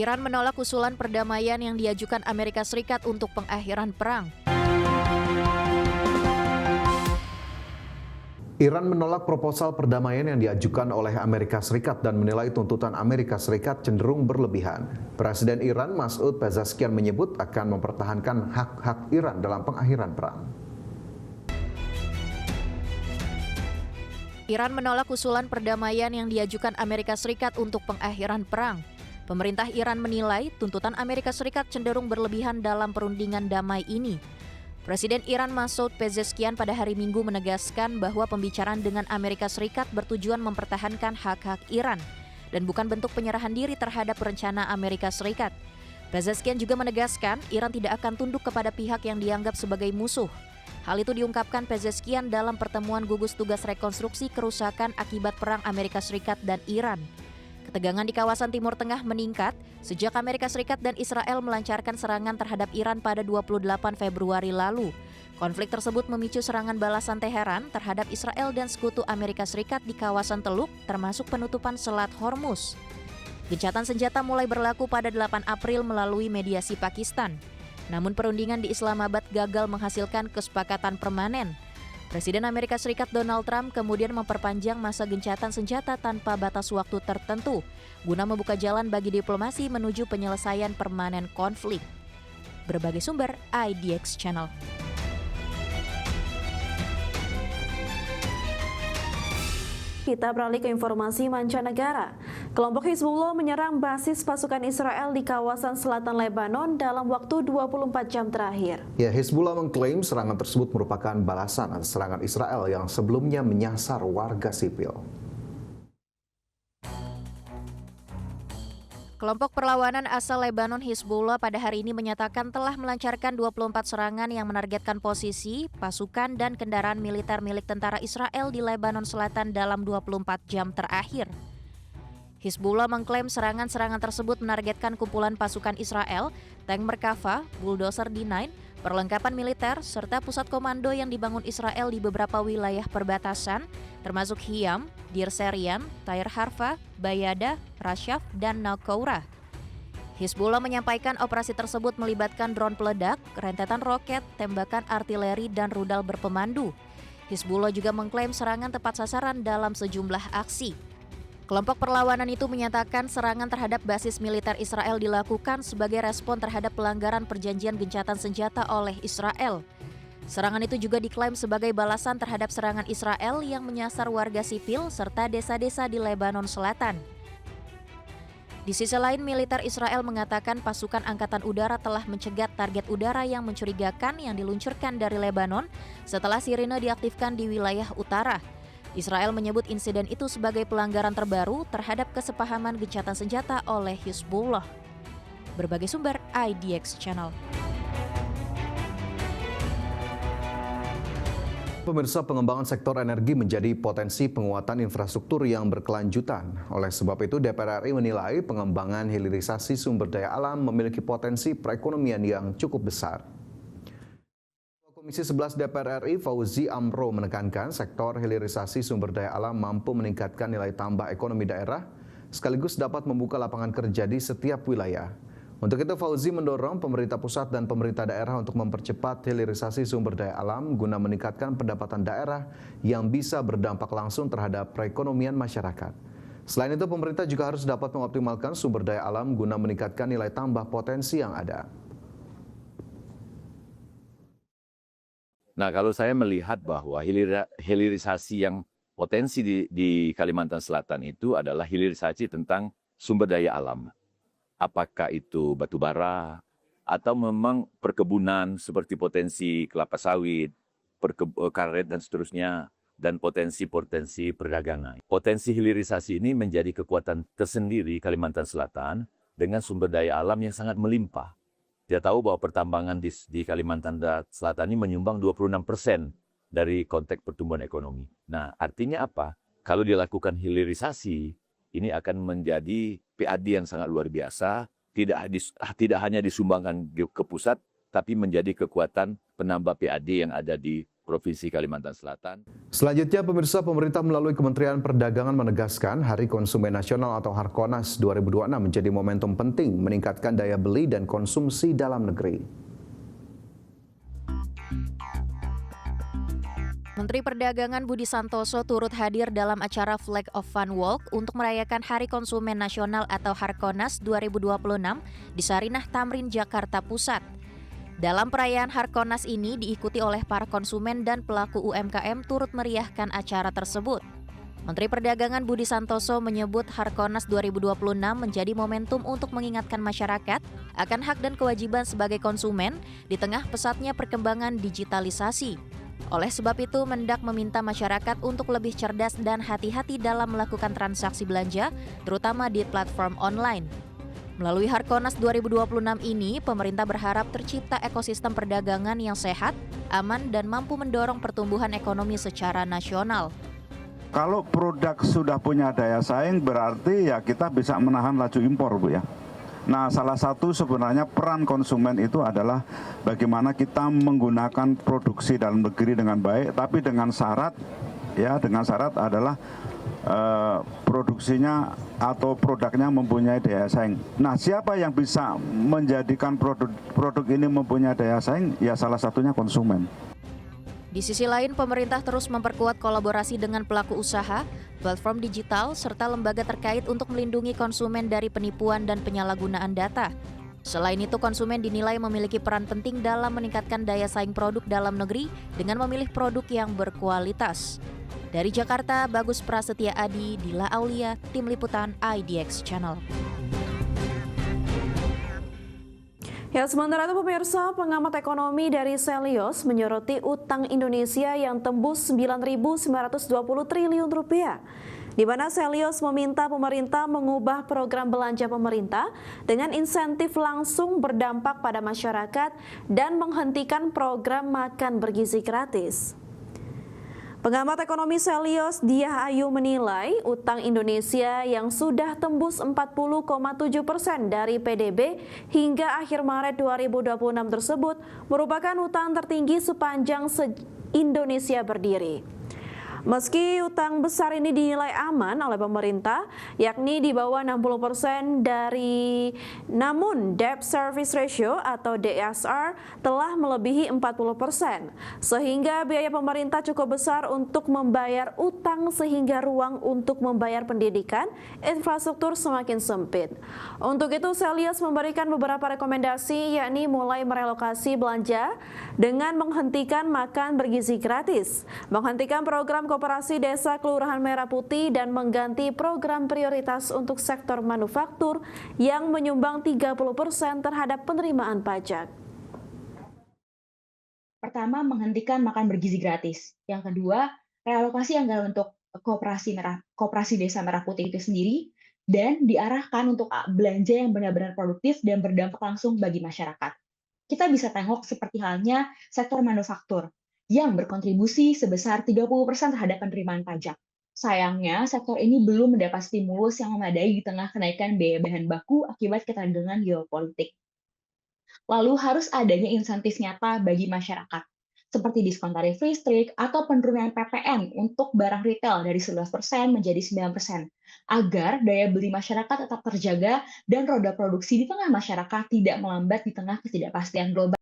Iran menolak usulan perdamaian yang diajukan Amerika Serikat untuk pengakhiran perang. Iran menolak proposal perdamaian yang diajukan oleh Amerika Serikat dan menilai tuntutan Amerika Serikat cenderung berlebihan. Presiden Iran Masoud Pezeshkian menyebut akan mempertahankan hak-hak Iran dalam pengakhiran perang. Iran menolak usulan perdamaian yang diajukan Amerika Serikat untuk pengakhiran perang. Pemerintah Iran menilai tuntutan Amerika Serikat cenderung berlebihan dalam perundingan damai ini. Presiden Iran Masoud Pezeshkian pada hari Minggu menegaskan bahwa pembicaraan dengan Amerika Serikat bertujuan mempertahankan hak-hak Iran dan bukan bentuk penyerahan diri terhadap rencana Amerika Serikat. Pezeshkian juga menegaskan Iran tidak akan tunduk kepada pihak yang dianggap sebagai musuh. Hal itu diungkapkan Pezeshkian dalam pertemuan gugus tugas rekonstruksi kerusakan akibat perang Amerika Serikat dan Iran. Ketegangan di kawasan Timur Tengah meningkat sejak Amerika Serikat dan Israel melancarkan serangan terhadap Iran pada 28 Februari lalu. Konflik tersebut memicu serangan balasan Teheran terhadap Israel dan sekutu Amerika Serikat di kawasan Teluk, termasuk penutupan Selat Hormuz. Gencatan senjata mulai berlaku pada 8 April melalui mediasi Pakistan. Namun perundingan di Islamabad gagal menghasilkan kesepakatan permanen. Presiden Amerika Serikat Donald Trump kemudian memperpanjang masa gencatan senjata tanpa batas waktu tertentu guna membuka jalan bagi diplomasi menuju penyelesaian permanen konflik. Berbagai sumber IDX Channel. Kita beralih ke informasi mancanegara. Kelompok Hizbullah menyerang basis pasukan Israel di kawasan selatan Lebanon dalam waktu 24 jam terakhir. Ya, Hizbullah mengklaim serangan tersebut merupakan balasan atas serangan Israel yang sebelumnya menyasar warga sipil. Kelompok perlawanan asal Lebanon Hizbullah pada hari ini menyatakan telah melancarkan 24 serangan yang menargetkan posisi, pasukan, dan kendaraan militer milik tentara Israel di Lebanon Selatan dalam 24 jam terakhir. Hizbullah mengklaim serangan-serangan tersebut menargetkan kumpulan pasukan Israel, tank Merkava, bulldozer D9, perlengkapan militer, serta pusat komando yang dibangun Israel di beberapa wilayah perbatasan, termasuk Hiyam, Dir Serian, Tair Harfa, Bayada, Rashaf, dan Naqoura. Hizbullah menyampaikan operasi tersebut melibatkan drone peledak, rentetan roket, tembakan artileri, dan rudal berpemandu. Hizbullah juga mengklaim serangan tepat sasaran dalam sejumlah aksi. Kelompok perlawanan itu menyatakan serangan terhadap basis militer Israel dilakukan sebagai respon terhadap pelanggaran perjanjian gencatan senjata oleh Israel. Serangan itu juga diklaim sebagai balasan terhadap serangan Israel yang menyasar warga sipil serta desa-desa di Lebanon Selatan. Di sisi lain, militer Israel mengatakan pasukan angkatan udara telah mencegat target udara yang mencurigakan yang diluncurkan dari Lebanon setelah sirine diaktifkan di wilayah utara. Israel menyebut insiden itu sebagai pelanggaran terbaru terhadap kesepahaman gencatan senjata oleh Hizbullah. Berbagai sumber IDX Channel. Pemirsa, pengembangan sektor energi menjadi potensi penguatan infrastruktur yang berkelanjutan. Oleh sebab itu, DPR RI menilai pengembangan hilirisasi sumber daya alam memiliki potensi perekonomian yang cukup besar. Komisi 11 DPR RI Fauzi Amro menekankan sektor hilirisasi sumber daya alam mampu meningkatkan nilai tambah ekonomi daerah, sekaligus dapat membuka lapangan kerja di setiap wilayah. Untuk itu, Fauzi mendorong pemerintah pusat dan pemerintah daerah untuk mempercepat hilirisasi sumber daya alam guna meningkatkan pendapatan daerah yang bisa berdampak langsung terhadap perekonomian masyarakat. Selain itu, pemerintah juga harus dapat mengoptimalkan sumber daya alam guna meningkatkan nilai tambah potensi yang ada. Nah, kalau saya melihat bahwa hilirisasi yang potensi di Kalimantan Selatan itu adalah hilirisasi tentang sumber daya alam. Apakah itu batu bara, atau memang perkebunan seperti potensi kelapa sawit, karet dan seterusnya, dan potensi-potensi perdagangan. Potensi hilirisasi ini menjadi kekuatan tersendiri Kalimantan Selatan dengan sumber daya alam yang sangat melimpah. Kita tahu bahwa pertambangan di Kalimantan Selatan ini menyumbang 26% dari konteks pertumbuhan ekonomi. Nah, artinya apa? Kalau dilakukan hilirisasi, ini akan menjadi PAD yang sangat luar biasa, tidak hanya disumbangkan ke pusat, tapi menjadi kekuatan penambah PAD yang ada di Provinsi Kalimantan Selatan. Selanjutnya, pemirsa, pemerintah melalui Kementerian Perdagangan menegaskan Hari Konsumen Nasional atau Harkonas 2026 menjadi momentum penting meningkatkan daya beli dan konsumsi dalam negeri. Menteri Perdagangan Budi Santoso turut hadir dalam acara Flag of Fun Walk untuk merayakan Hari Konsumen Nasional atau Harkonas 2026 di Sarinah Tamrin, Jakarta Pusat. Dalam perayaan Harkonas ini diikuti oleh para konsumen dan pelaku UMKM turut meriahkan acara tersebut. Menteri Perdagangan Budi Santoso menyebut Harkonas 2026 menjadi momentum untuk mengingatkan masyarakat akan hak dan kewajiban sebagai konsumen di tengah pesatnya perkembangan digitalisasi. Oleh sebab itu, Mendak meminta masyarakat untuk lebih cerdas dan hati-hati dalam melakukan transaksi belanja, terutama di platform online. Melalui Harkonas 2026 ini, pemerintah berharap tercipta ekosistem perdagangan yang sehat, aman, dan mampu mendorong pertumbuhan ekonomi secara nasional. Kalau produk sudah punya daya saing, berarti ya kita bisa menahan laju impor, Bu ya. Nah, salah satu sebenarnya peran konsumen itu adalah bagaimana kita menggunakan produksi dalam negeri dengan baik, tapi dengan syarat adalah produksinya atau produknya mempunyai daya saing. Nah, siapa yang bisa menjadikan produk ini mempunyai daya saing? Ya salah satunya konsumen. Di sisi lain, pemerintah terus memperkuat kolaborasi dengan pelaku usaha, platform digital, serta lembaga terkait untuk melindungi konsumen dari penipuan dan penyalahgunaan data. Selain itu, konsumen dinilai memiliki peran penting dalam meningkatkan daya saing produk dalam negeri dengan memilih produk yang berkualitas. Dari Jakarta, Bagus Prasetya Adi, Dila Aulia, Tim Liputan IDX Channel. Ya, sementara itu pemirsa, pengamat ekonomi dari Selios menyoroti utang Indonesia yang tembus 9.920 triliun rupiah. Di mana Selios meminta pemerintah mengubah program belanja pemerintah dengan insentif langsung berdampak pada masyarakat dan menghentikan program makan bergizi gratis. Pengamat ekonomi Selios, Diah Ayu menilai utang Indonesia yang sudah tembus 40,7% dari PDB hingga akhir Maret 2026 tersebut merupakan utang tertinggi sepanjang Indonesia berdiri. Meski utang besar ini dinilai aman oleh pemerintah, yakni di bawah 60% namun debt service ratio atau DSR telah melebihi 40%, sehingga biaya pemerintah cukup besar untuk membayar utang sehingga ruang untuk membayar pendidikan, infrastruktur semakin sempit. Untuk itu, Selios memberikan beberapa rekomendasi, yakni mulai merelokasi belanja dengan menghentikan makan bergizi gratis, menghentikan program Koperasi Desa Kelurahan Merah Putih dan mengganti program prioritas untuk sektor manufaktur yang menyumbang 30% terhadap penerimaan pajak. Pertama, menghentikan makan bergizi gratis. Yang kedua, realokasi anggaran untuk Koperasi Desa Merah Putih itu sendiri dan diarahkan untuk belanja yang benar-benar produktif dan berdampak langsung bagi masyarakat. Kita bisa tengok seperti halnya sektor manufaktur yang berkontribusi sebesar 30% terhadap penerimaan pajak. Sayangnya, sektor ini belum mendapat stimulus yang memadai di tengah kenaikan biaya bahan baku akibat ketegangan geopolitik. Lalu harus adanya insentif nyata bagi masyarakat, seperti diskon tarif listrik atau penurunan PPN untuk barang retail dari 11% menjadi 9%, agar daya beli masyarakat tetap terjaga dan roda produksi di tengah masyarakat tidak melambat di tengah ketidakpastian global.